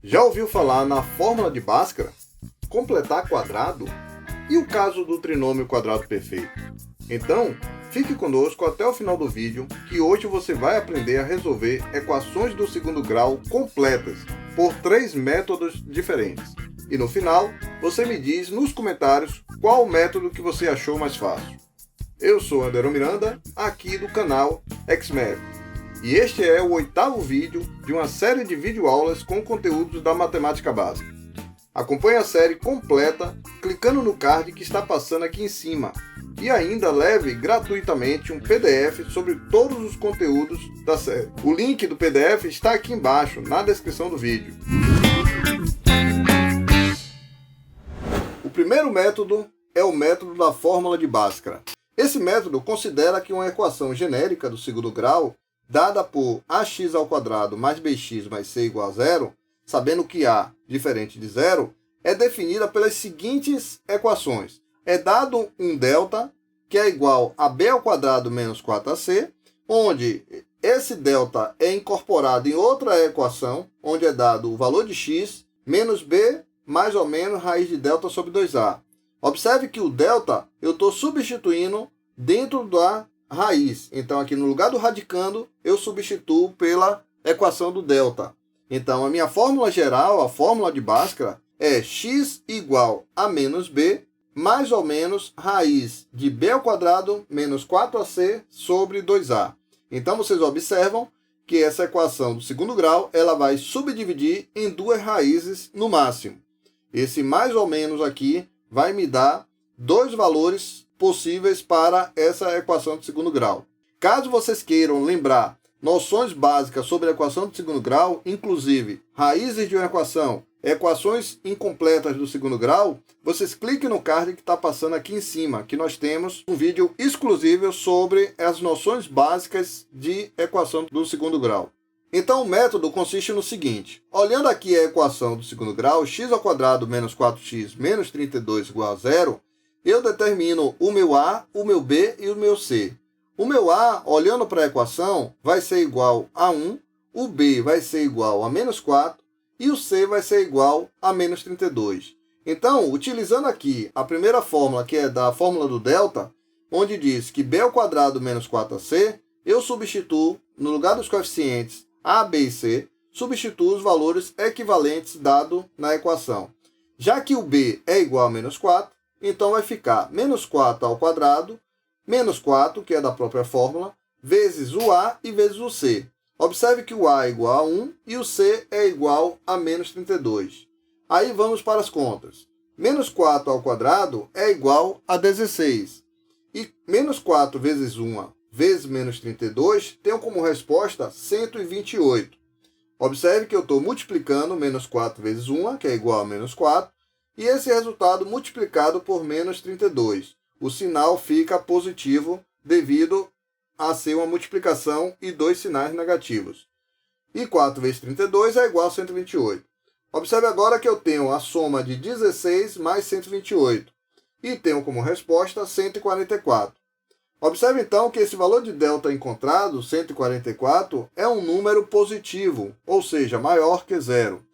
Já ouviu falar na fórmula de Bhaskara? Completar quadrado? E o caso do trinômio quadrado perfeito? Então, fique conosco até o final do vídeo, que hoje você vai aprender a resolver equações do segundo grau completas por 3 métodos diferentes. E no final, você me diz nos comentários qual o método que você achou mais fácil. Eu sou Anderson Miranda, aqui do canal XMath. E este é o 8º vídeo de uma série de videoaulas com conteúdos da matemática básica. Acompanhe a série completa clicando no card que está passando aqui em cima e ainda leve gratuitamente um PDF sobre todos os conteúdos da série. O link do PDF está aqui embaixo na descrição do vídeo. O primeiro método é o método da fórmula de Bhaskara. Esse método considera que uma equação genérica do segundo grau dada por ax² mais bx mais c igual a zero, sabendo que a diferente de zero, é definida pelas seguintes equações. É dado um delta, que é igual a b² menos 4ac, onde esse delta é incorporado em outra equação, onde é dado o valor de x menos b mais ou menos raiz de delta sobre 2a. Observe que o delta eu estou substituindo dentro da raiz. Então, aqui no lugar do radicando, eu substituo pela equação do delta. Então, a minha fórmula geral, a fórmula de Bhaskara, é x igual a menos b, mais ou menos raiz de b² menos 4ac sobre 2a. Então, vocês observam que essa equação do segundo grau, ela vai subdividir em 2 raízes no máximo. Esse mais ou menos aqui vai me dar 2 valores possíveis para essa equação de segundo grau. Caso vocês queiram lembrar noções básicas sobre a equação de segundo grau, inclusive raízes de uma equação, equações incompletas do segundo grau, vocês cliquem no card que está passando aqui em cima, que nós temos um vídeo exclusivo sobre as noções básicas de equação do segundo grau. Então, o método consiste no seguinte. Olhando aqui a equação do segundo grau, x² menos 4x menos 32 igual a zero, eu determino o meu a, o meu b e o meu c. O meu a, olhando para a equação, vai ser igual a 1, o b vai ser igual a menos 4 e o c vai ser igual a menos 32. Então, utilizando aqui a primeira fórmula, que é da fórmula do delta, onde diz que b² menos 4ac, eu substituo, no lugar dos coeficientes a, b e c, substituo os valores equivalentes dados na equação. Já que o b é igual a menos 4, então vai ficar menos 4 ao quadrado, menos 4, que é da própria fórmula, vezes o a e vezes o c. Observe que o a é igual a 1 e o c é igual a menos 32. Aí vamos para as contas. Menos 4 ao quadrado é igual a 16. E menos 4 vezes 1 vezes menos 32 tem como resposta 128. Observe que eu estou multiplicando menos 4 vezes 1, que é igual a menos 4, e esse resultado multiplicado por menos 32. O sinal fica positivo devido a ser uma multiplicação e 2 sinais negativos. E 4 vezes 32 é igual a 128. Observe agora que eu tenho a soma de 16 mais 128. E tenho como resposta 144. Observe então que esse valor de delta encontrado, 144, é um número positivo, ou seja, maior que zero.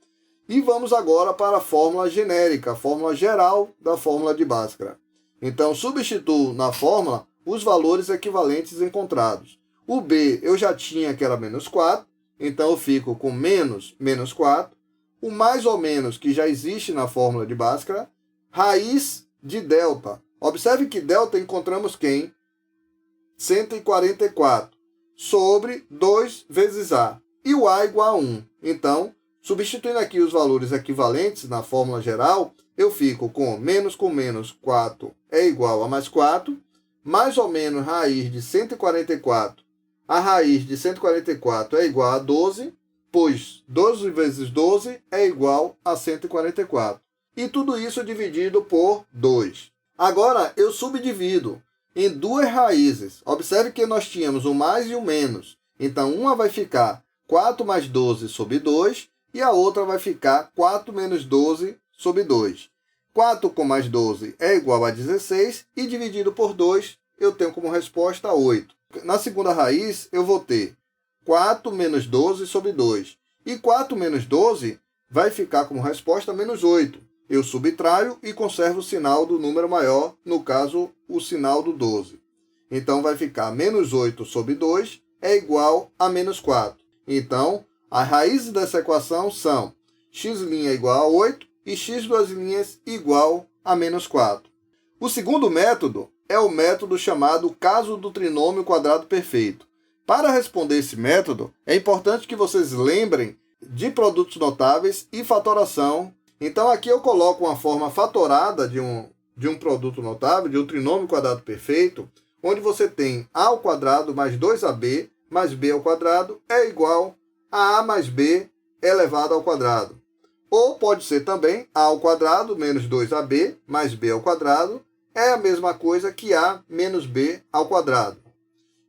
E vamos agora para a fórmula genérica, a fórmula geral da fórmula de Bhaskara. Então, substituo na fórmula os valores equivalentes encontrados. O b eu já tinha que era menos 4, então eu fico com menos 4. O mais ou menos, que já existe na fórmula de Bhaskara, raiz de delta. Observe que delta encontramos quem? 144 sobre 2 vezes a. E o a igual a 1. Então, substituindo aqui os valores equivalentes na fórmula geral, eu fico com menos 4 é igual a mais 4, mais ou menos raiz de 144. A raiz de 144 é igual a 12, pois 12 vezes 12 é igual a 144. E tudo isso dividido por 2. Agora, eu subdivido em 2 raízes. Observe que nós tínhamos o mais e o menos. Então, uma vai ficar 4 mais 12 sobre 2, e a outra vai ficar 4 menos 12 sobre 2. 4 com mais 12 é igual a 16, e dividido por 2, eu tenho como resposta 8. Na segunda raiz, eu vou ter 4 menos 12 sobre 2. E 4 menos 12 vai ficar como resposta menos 8. Eu subtraio e conservo o sinal do número maior, no caso, o sinal do 12. Então, vai ficar menos 8 sobre 2 é igual a menos 4. Então, as raízes dessa equação são x' igual a 8 e x² igual a menos 4. O segundo método é o método chamado caso do trinômio quadrado perfeito. Para responder esse método, é importante que vocês lembrem de produtos notáveis e fatoração. Então, aqui eu coloco uma forma fatorada de um produto notável, de um trinômio quadrado perfeito, onde você tem a ao quadrado mais 2ab mais b ao quadrado é igual a mais b elevado ao quadrado. Ou pode ser também a ao quadrado menos 2ab mais b ao quadrado é a mesma coisa que a menos b ao quadrado.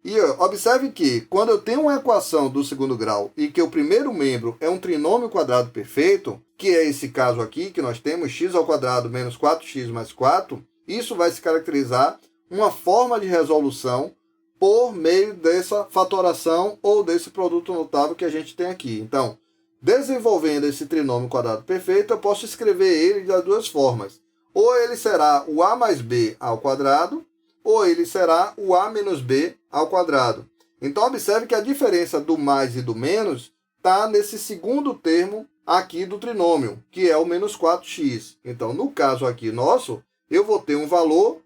E observe que quando eu tenho uma equação do segundo grau e que o primeiro membro é um trinômio quadrado perfeito, que é esse caso aqui, que nós temos x ao quadrado menos 4x mais 4, isso vai se caracterizar uma forma de resolução por meio dessa fatoração ou desse produto notável que a gente tem aqui. Então, desenvolvendo esse trinômio quadrado perfeito, eu posso escrever ele das duas formas. Ou ele será o a mais b ao quadrado, ou ele será o a menos b ao quadrado. Então, observe que a diferença do mais e do menos está nesse segundo termo aqui do trinômio, que é o menos 4x. Então, no caso aqui nosso, eu vou ter um valor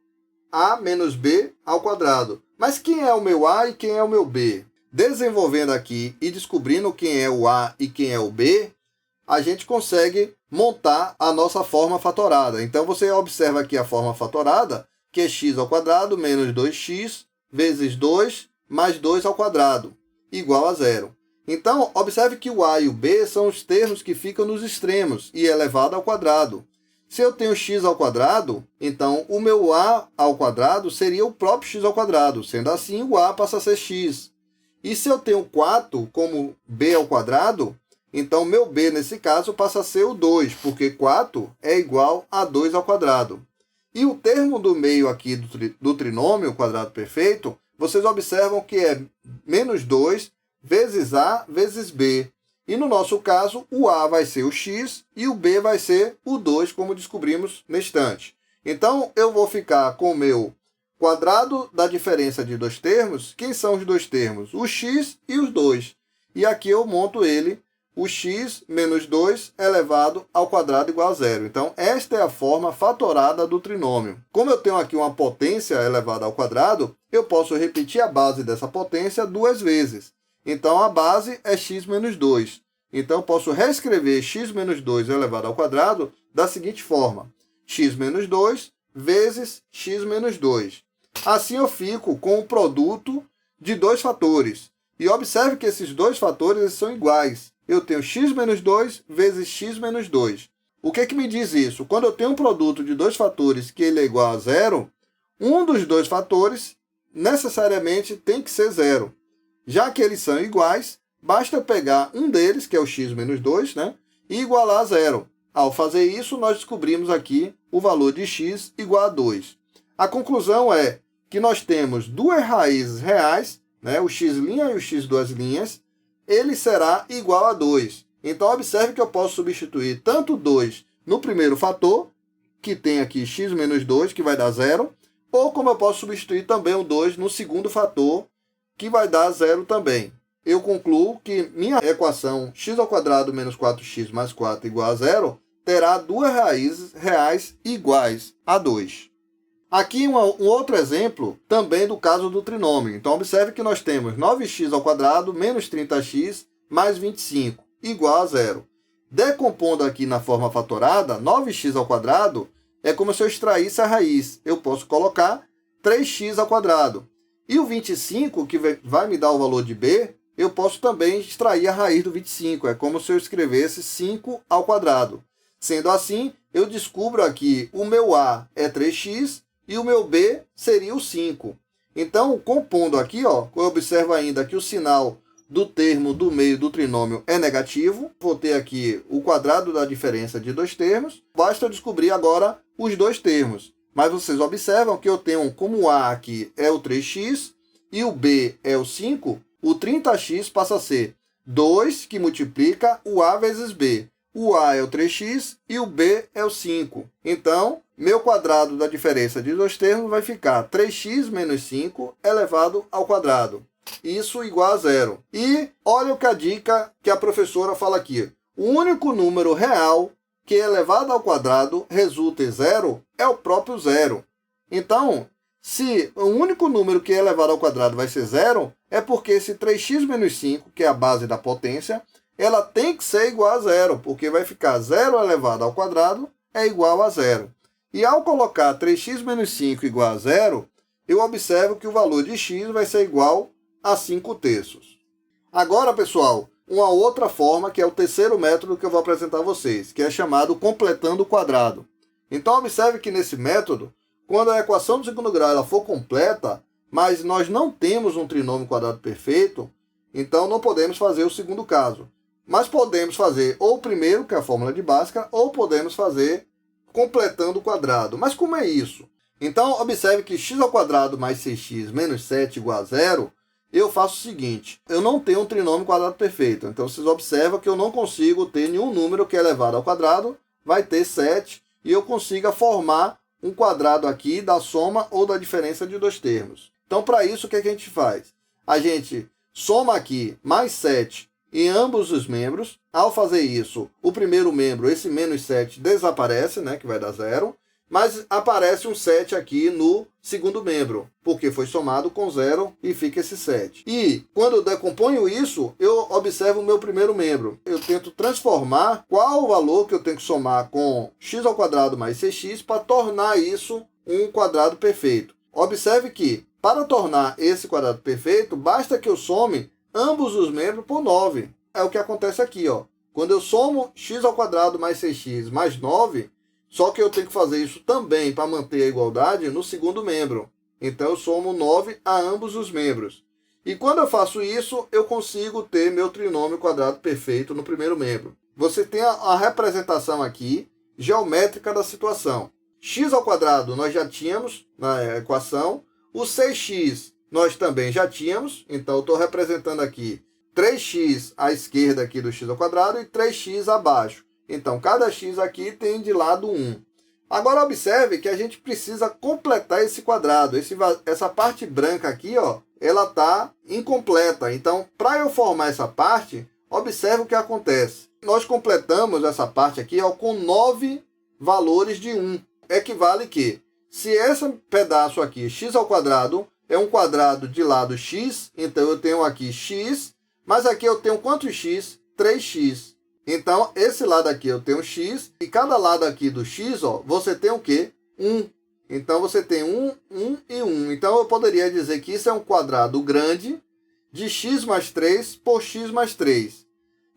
a menos b ao quadrado. Mas quem é o meu a e quem é o meu b? Desenvolvendo aqui e descobrindo quem é o a e quem é o b, a gente consegue montar a nossa forma fatorada. Então, você observa aqui a forma fatorada, que é x ao quadrado menos 2x vezes 2 mais 2 ao quadrado, igual a zero. Então, observe que o a e o b são os termos que ficam nos extremos e elevado ao quadrado. Se eu tenho x ao quadrado, então o meu a ao quadrado seria o próprio x ao quadrado. Sendo assim, o a passa a ser x. E se eu tenho 4 como b ao quadrado, então meu b nesse caso passa a ser o 2, porque 4 é igual a 2 ao quadrado. E o termo do meio aqui do trinômio quadrado perfeito, vocês observam que é menos 2 vezes a vezes b. E no nosso caso, o a vai ser o x e o b vai ser o 2, como descobrimos na estante. Então, eu vou ficar com o meu quadrado da diferença de dois termos. Quem são os dois termos? O x e os 2. E aqui eu monto ele, o x menos 2 elevado ao quadrado igual a zero. Então, esta é a forma fatorada do trinômio. Como eu tenho aqui uma potência elevada ao quadrado, eu posso repetir a base dessa potência duas vezes. Então, a base é x menos 2. Então, eu posso reescrever x menos 2 elevado ao quadrado da seguinte forma. X menos 2 vezes x menos 2. Assim, eu fico com o produto de dois fatores. E observe que esses dois fatores são iguais. Eu tenho x menos 2 vezes x menos 2. O que me diz isso? Quando eu tenho um produto de dois fatores que ele é igual a zero, um dos dois fatores necessariamente tem que ser zero. Já que eles são iguais, basta eu pegar um deles, que é o x menos 2, né, e igualar a zero. Ao fazer isso, nós descobrimos aqui o valor de x igual a 2. A conclusão é que nós temos duas raízes reais, né, o x' e o x², ele será igual a 2. Então, observe que eu posso substituir tanto 2 no primeiro fator, que tem aqui x menos 2, que vai dar zero, ou como eu posso substituir também o 2 no segundo fator, que vai dar zero também. Eu concluo que minha equação x ao quadrado menos 4x mais 4 igual a zero terá duas raízes reais iguais a 2. Aqui um outro exemplo também do caso do trinômio. Então, observe que nós temos 9x ao quadrado menos 30x mais 25 igual a zero. Decompondo aqui na forma fatorada, 9x ao quadrado é como se eu extraísse a raiz. Eu posso colocar 3x ao quadrado. E o 25, que vai me dar o valor de b, eu posso também extrair a raiz do 25. É como se eu escrevesse 5 ao quadrado. Sendo assim, eu descubro aqui o meu a é 3x e o meu b seria o 5. Então, compondo aqui, ó, eu observo ainda que o sinal do termo do meio do trinômio é negativo. Vou ter aqui o quadrado da diferença de dois termos. Basta eu descobrir agora os dois termos. Mas vocês observam que eu tenho como a aqui é o 3x e o b é o 5. O 30x passa a ser 2 que multiplica o a vezes b. o A é o 3x e o B é o 5. Então, meu quadrado da diferença de dois termos vai ficar 3x menos 5 elevado ao quadrado. Isso igual a zero. E olha a dica que a professora fala aqui. O único número real que elevado ao quadrado resulta em zero é o próprio zero. Então, se o único número que é elevado ao quadrado vai ser zero, é porque esse 3x menos 5, que é a base da potência, ela tem que ser igual a zero, porque vai ficar 0 elevado ao quadrado é igual a zero. E ao colocar 3x menos 5 igual a zero, eu observo que o valor de x vai ser igual a 5/3. Agora, pessoal, uma outra forma, que é o terceiro método que eu vou apresentar a vocês, que é chamado completando o quadrado. Então, observe que nesse método, quando a equação do segundo grau ela for completa, mas nós não temos um trinômio quadrado perfeito, então não podemos fazer o segundo caso. Mas podemos fazer ou o primeiro, que é a fórmula de Bhaskara, ou podemos fazer completando o quadrado. Mas como é isso? Então, observe que x ao quadrado mais 6x menos 7 igual a zero, eu faço o seguinte, eu não tenho um trinômio quadrado perfeito. Então, vocês observam que eu não consigo ter nenhum número que é elevado ao quadrado, vai ter 7, e eu consiga formar um quadrado aqui da soma ou da diferença de dois termos. Então, para isso, o que a gente faz? A gente soma aqui mais 7 em ambos os membros. Ao fazer isso, o primeiro membro, esse menos 7, desaparece, né, que vai dar zero. Mas aparece um 7 aqui no segundo membro, porque foi somado com 0 e fica esse 7. E quando eu decomponho isso, eu observo o meu primeiro membro. Eu tento transformar qual o valor que eu tenho que somar com x ao quadrado mais 6x para tornar isso um quadrado perfeito. Observe que, para tornar esse quadrado perfeito, basta que eu some ambos os membros por 9. É o que acontece aqui, ó. Quando eu somo x ao quadrado mais 6x mais 9, só que eu tenho que fazer isso também para manter a igualdade no segundo membro. Então, eu somo 9 a ambos os membros. E quando eu faço isso, eu consigo ter meu trinômio quadrado perfeito no primeiro membro. Você tem a representação aqui, geométrica da situação. X ao quadrado nós já tínhamos na equação. O 6x nós também já tínhamos. Então, eu estou representando aqui 3x à esquerda aqui do x ao quadrado e 3x abaixo. Então, cada x aqui tem de lado 1. Agora, observe que a gente precisa completar esse quadrado. Essa parte branca aqui, ó, ela está incompleta. Então, para eu formar essa parte, observe o que acontece. Nós completamos essa parte aqui, ó, com 9 valores de 1. Equivale que, se esse pedaço aqui, x ao quadrado, é um quadrado de lado x, então eu tenho aqui x, mas aqui eu tenho quantos x? 3x. Então, esse lado aqui eu tenho x, e cada lado aqui do x, ó, você tem o quê? 1. Então, você tem 1, 1 e 1. Então, eu poderia dizer que isso é um quadrado grande de x mais 3 por x mais 3.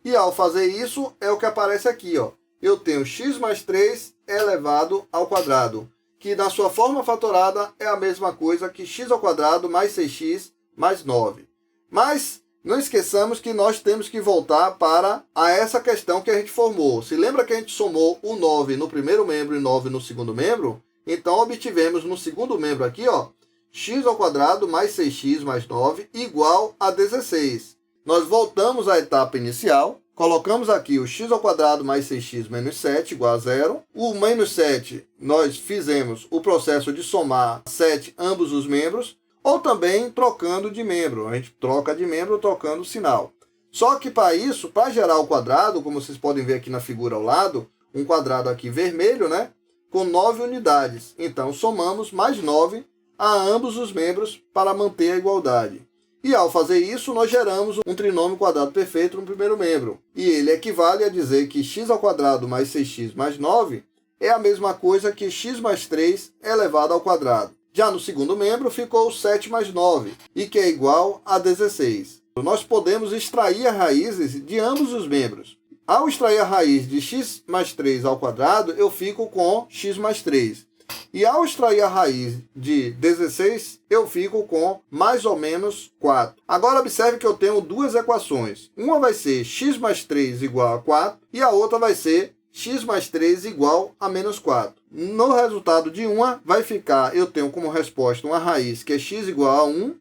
E ao fazer isso, é o que aparece aqui, ó. Eu tenho x mais 3 elevado ao quadrado, que na sua forma fatorada é a mesma coisa que x ao quadrado mais 6x mais 9. Mas não esqueçamos que nós temos que voltar para essa questão que a gente formou. Se lembra que a gente somou o 9 no primeiro membro e 9 no segundo membro? Então, obtivemos no segundo membro aqui, ó, x ao quadrado mais 6x mais 9 igual a 16. Nós voltamos à etapa inicial, colocamos aqui o x ao quadrado mais 6x menos 7 igual a 0. O menos 7, nós fizemos o processo de somar 7 ambos os membros, ou também trocando de membro. A gente troca de membro trocando o sinal. Só que para isso, para gerar o quadrado, como vocês podem ver aqui na figura ao lado, um quadrado aqui vermelho, né? Com 9 unidades. Então, somamos mais 9 a ambos os membros para manter a igualdade. E ao fazer isso, nós geramos um trinômio quadrado perfeito no primeiro membro. E ele equivale a dizer que x ao quadrado mais 6x mais 9 é a mesma coisa que x mais 3 elevado ao quadrado. Já no segundo membro ficou o 7 mais 9, e que é igual a 16. Nós podemos extrair as raízes de ambos os membros. Ao extrair a raiz de x mais 3 ao quadrado, eu fico com x mais 3. E ao extrair a raiz de 16, eu fico com mais ou menos 4. Agora observe que eu tenho duas equações. Uma vai ser x mais 3 igual a 4, e a outra vai ser x mais 3 igual a menos 4. No resultado de uma, vai ficar, eu tenho como resposta uma raiz que é x igual a 1,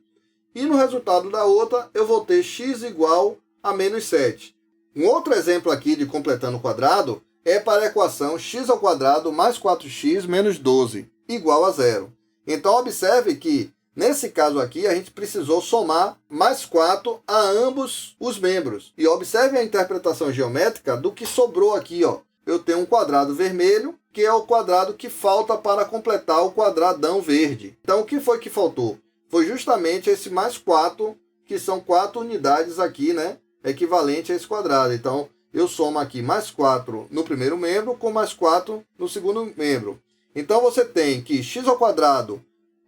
e no resultado da outra, eu vou ter x igual a menos 7. Um outro exemplo aqui de completando o quadrado é para a equação x² mais 4x menos 12 igual a 0. Então, observe que, nesse caso aqui, a gente precisou somar mais 4 a ambos os membros. E observe a interpretação geométrica do que sobrou aqui, ó. Eu tenho um quadrado vermelho, que é o quadrado que falta para completar o quadradão verde. Então, o que foi que faltou? Foi justamente esse mais 4, que são 4 unidades aqui, né? Equivalente a esse quadrado. Então, eu somo aqui mais 4 no primeiro membro com mais 4 no segundo membro. Então, você tem que x²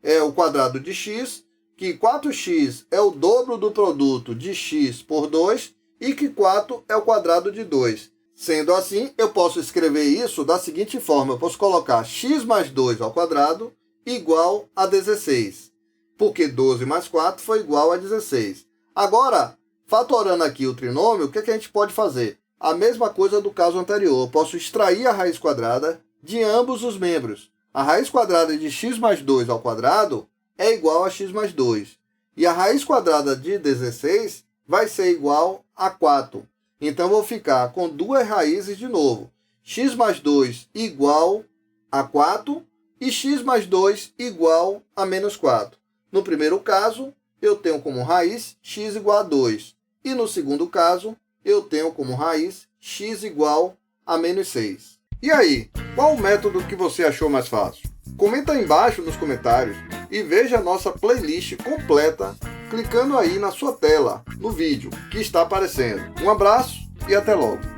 é o quadrado de x, que 4x é o dobro do produto de x por 2 e que 4 é o quadrado de 2. Sendo assim, eu posso escrever isso da seguinte forma. Eu posso colocar x mais 2 ao quadrado igual a 16. Porque 12 mais 4 foi igual a 16. Agora, fatorando aqui o trinômio, o que a gente pode fazer? A mesma coisa do caso anterior. Eu posso extrair a raiz quadrada de ambos os membros. A raiz quadrada de x mais 2 ao quadrado é igual a x mais 2. E a raiz quadrada de 16 vai ser igual a 4. Então, eu vou ficar com duas raízes de novo. X mais 2 igual a 4 e x mais 2 igual a menos 4. No primeiro caso, eu tenho como raiz x igual a 2. E no segundo caso, eu tenho como raiz x igual a menos 6. E aí, qual o método que você achou mais fácil? Comenta aí embaixo nos comentários e veja a nossa playlist completa clicando aí na sua tela, no vídeo que está aparecendo. Um abraço e até logo!